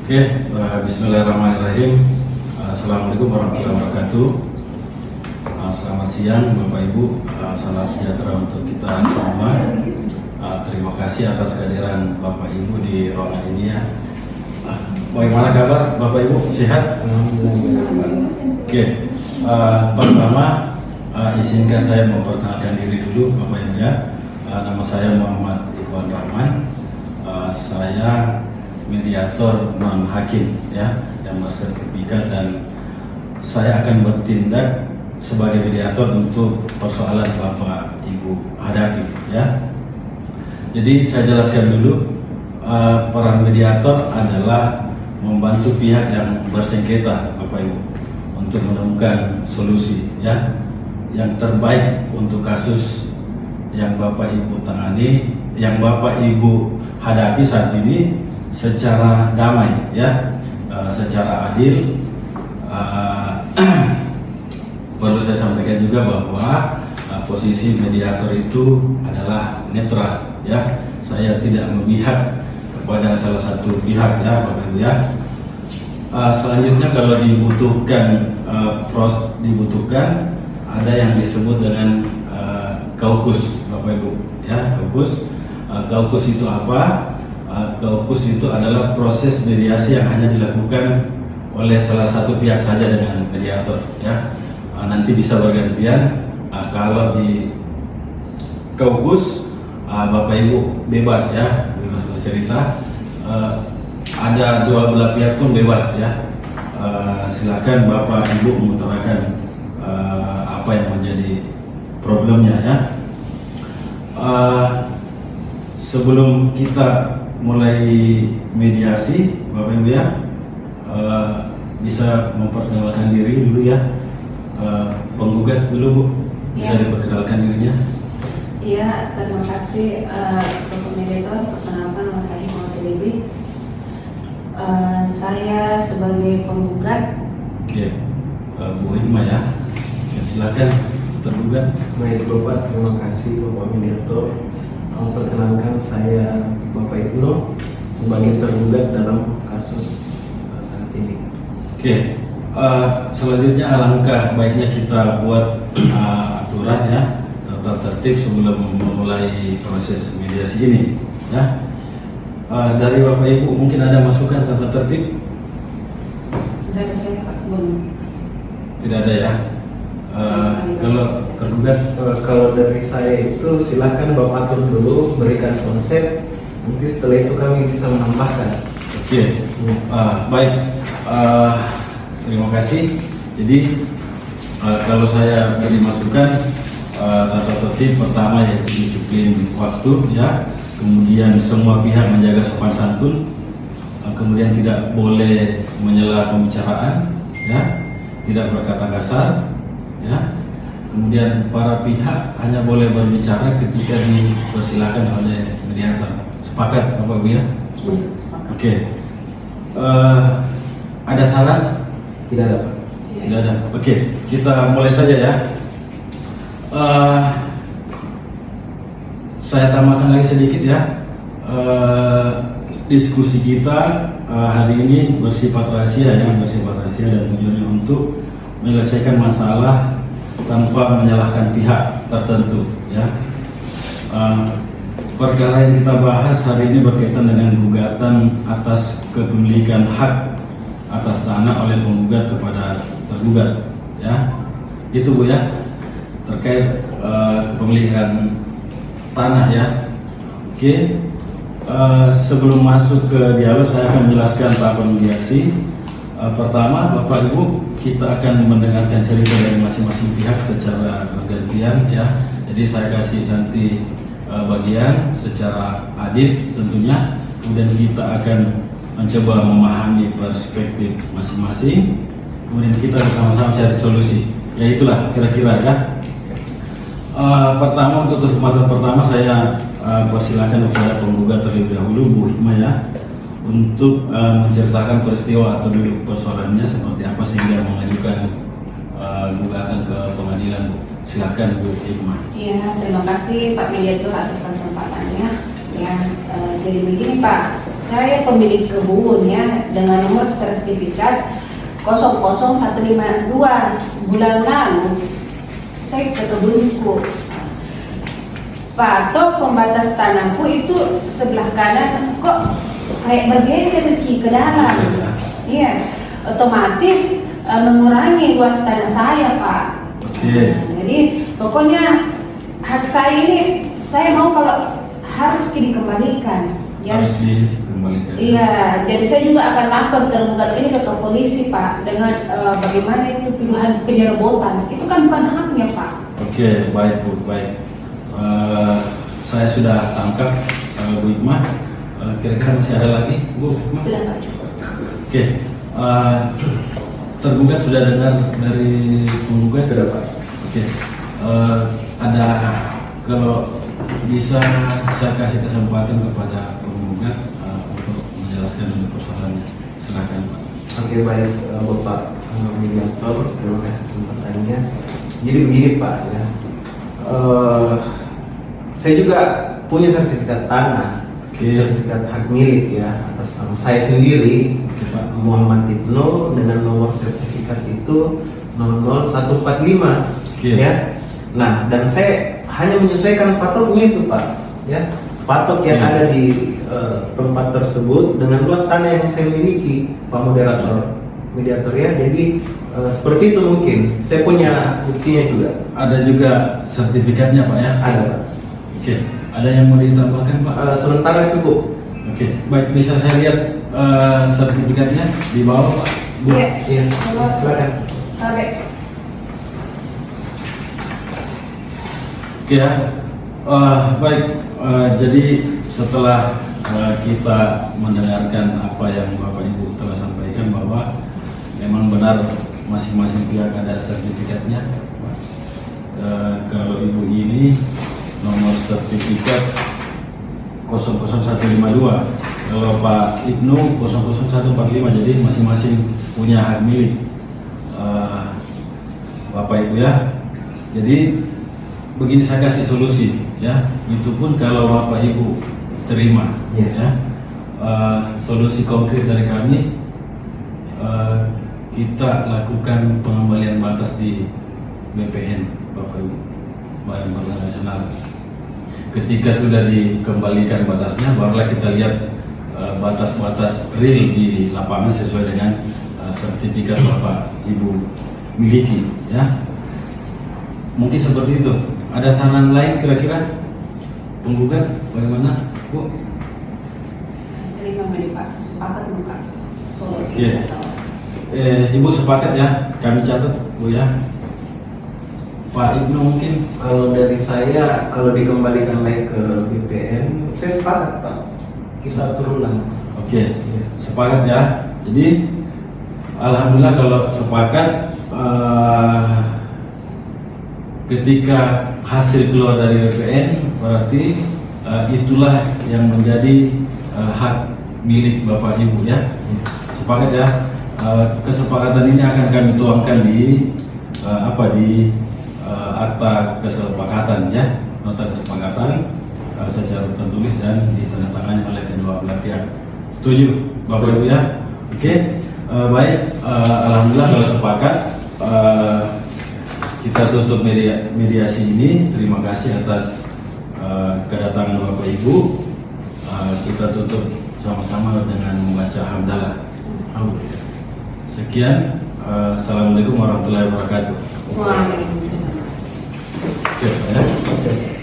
Oke, Bismillahirrahmanirrahim. Assalamualaikum warahmatullahi wabarakatuh. Selamat siang Bapak Ibu, salam sejahtera untuk kita semua. Terima kasih atas kehadiran Bapak Ibu di ruangan ini ya. Bagaimana kabar Bapak Ibu? Sehat? Oke, pertama izinkan saya memperkenalkan diri dulu Bapak Ibu ya. Nama saya Muhammad Ikhwan Rahman. Saya mediator non hakim ya, yang bersertifikat, dan saya akan bertindak sebagai mediator untuk persoalan Bapak Ibu hadapi ya. Jadi saya jelaskan dulu, peran mediator adalah membantu pihak yang bersengketa Bapak Ibu untuk menemukan solusi ya yang terbaik untuk kasus yang Bapak Ibu tangani, yang Bapak Ibu hadapi saat ini secara damai ya, secara adil. Perlu saya sampaikan juga bahwa posisi mediator itu adalah netral ya. Saya tidak memihak kepada salah satu pihak ya Bapak Ibu ya. Selanjutnya kalau dibutuhkan ada yang disebut dengan kaukus Bapak Ibu ya. Kaukus itu apa? Kaukus itu adalah proses mediasi yang hanya dilakukan oleh salah satu pihak saja dengan mediator ya. Nanti bisa bergantian. Kalau di kaukus Bapak Ibu bebas ya, bebas bercerita. Ada dua belah pihak pun bebas ya. Silakan Bapak Ibu mengutarakan apa yang menjadi problemnya ya. Sebelum kita mulai mediasi Bapak Ibu ya, bisa memperkenalkan diri dulu ya. Penggugat dulu Bu, bisa ya. diperkenalkan dirinya. Iya, terima kasih Bapak Mediator. Perkenalkan, nama saya Hikmah Dewi. Saya sebagai penggugat. Oke, Bu Hikmah ya. Silakan tergugat. Baik Bapak, terima kasih Bapak Mediator. Perkenalkan saya Bapak Ibnu sebagai tergugat dalam kasus saat ini. Oke, selanjutnya alangkah baiknya kita buat aturan ya, tata tertib sebelum memulai proses mediasi ini ya. Dari Bapak Ibu mungkin ada masukan tata tertib? Dari saya Pak Bun. Tidak ada ya. Kalau tergugat, Kalau dari saya itu silahkan Bapak atur dulu, berikan konsep, nanti setelah itu kami bisa menambahkan. oke. Baik, terima kasih. Jadi kalau saya beri masukan, tata tertib pertama yaitu disiplin waktu ya, kemudian semua pihak menjaga sopan santun, kemudian tidak boleh menyela pembicaraan ya, tidak berkata kasar ya, kemudian para pihak hanya boleh berbicara ketika dipersilakan oleh mediator. Sepakat Bapak Ibu ya? Oke. Ada saran? Tidak ada Pak. Tidak ada. Oke, kita mulai saja ya. Saya tambahkan lagi sedikit ya. Diskusi kita hari ini bersifat rahasia ya, dan tujuannya untuk menyelesaikan masalah tanpa menyalahkan pihak tertentu ya. Perkara yang kita bahas hari ini berkaitan dengan gugatan atas kepemilikan hak atas tanah oleh penggugat kepada tergugat ya. Itu Bu ya, terkait kepemilikan tanah ya. Oke. Sebelum masuk ke dialog, saya akan menjelaskan tahapan mediasi. Pertama Bapak Ibu, kita akan mendengarkan cerita dari masing-masing pihak secara bergantian ya. Jadi saya kasih nanti bagian secara adil tentunya, kemudian kita akan mencoba memahami perspektif masing-masing, kemudian kita bersama-sama cari solusi. Ya itulah kira-kira ya. Pertama, untuk kesempatan pertama saya persilakan kepada penggugat terlebih dahulu Bu Hikmah ya, untuk menceritakan peristiwa atau duduk persoalannya seperti apa sehingga mengajukan gugatan ke pengadilan Bu. Silakan Bu Hikmah. Iya, terima kasih Pak Mediator atas kesempatannya. Ya, jadi begini Pak, saya pemilik kebun ya, dengan nomor sertifikat 00152. Bulan lalu saya ke kebunku, patok pembatas tanamku itu sebelah kanan kok kayak bergeser ke dalam. Iya, otomatis mengurangi luas tanah saya, Pak. Oke. Jadi pokoknya hak saya ini saya mau kalau harus dikembalikan. Ya. Harus dikembalikan. Iya, jadi saya juga akan lapor tergugat ini ke polisi, Pak, dengan bagaimana itu tuduhan penyerobotan. Itu kan bukan haknya, Pak. Oke, baik Bu, baik. Saya sudah tangkap Bu Hikmah. Kira-kira masih ada lagi, Bu Hikmah? Sudah, Pak, cukup. Oke, tergugat sudah dengar dari penggugat? Sudah, Pak. Oke, ada kalau bisa saya kasih kesempatan kepada penggugat untuk menjelaskan dulu persoalannya. Silakan, Pak. Oke, baik Bapak mediator, terima kasih kesempatannya. Jadi begini Pak ya, saya juga punya sertifikat tanah, sertifikat hak milik ya atas nama saya sendiri, Pak. Muhammad Ibnu, dengan nomor sertifikat itu 00145 ya. Nah, dan saya hanya menyesuaikan patoknya itu Pak ya, patok yang ada di tempat tersebut dengan luas tanah yang saya miliki, Pak moderator, mediator ya. Jadi seperti itu mungkin. Saya punya buktinya juga. Ada juga sertifikatnya, Pak ya? Ada Pak. Oke, ada yang mau ditambahkan, Pak? Sementara cukup. Oke, baik, bisa saya lihat sertifikatnya di bawah, Pak? Bu? Iya. Iya, silakan. Sampai. Oke ya, baik. Jadi setelah kita mendengarkan apa yang Bapak Ibu telah sampaikan bahwa memang benar masing-masing pihak ada sertifikatnya. Kalau Ibu ini nomor sertifikat 00152, kalau Pak Ibnu 00145, jadi masing-masing punya hak milik Bapak Ibu ya. Jadi begini, saya kasih solusi ya, itu pun kalau Bapak Ibu terima ya. Solusi konkret dari kami, kita lakukan pengembalian batas di BPN Bapak Ibu, Badan Pangan Nasional. Ketika sudah dikembalikan batasnya, barulah kita lihat batas-batas real di lapangan sesuai dengan sertifikat Bapak Ibu miliki ya. Mungkin seperti itu. Ada saran lain kira-kira penggugat bagaimana, Bu? Terima kasih, Pak. Sepakat buka solusi. Oke. Ibu sepakat ya, kami catat Bu ya. Pak Ibnu mungkin? Kalau dari saya, kalau dikembalikan lagi ke BPN, saya sepakat Pak. Kita berulang. Oke, sepakat ya. Jadi alhamdulillah kalau sepakat, ketika hasil keluar dari BPN berarti itulah yang menjadi hak milik Bapak Ibu ya. Sepakat ya. Kesepakatan ini akan kami tuangkan di akta kesepakatan ya, nota kesepakatan secara tertulis dan ditandatangani oleh kedua belah pihak. Setuju Bapak Ibu ya? Oke. Baik, alhamdulillah kalau sepakat, kita tutup mediasi ini. Terima kasih atas kedatangan Bapak Ibu. Kita tutup sama-sama dengan membaca hamdalah. Sekian. Assalamualaikum warahmatullahi wabarakatuh. Waalaikumsalam. Oke, ya.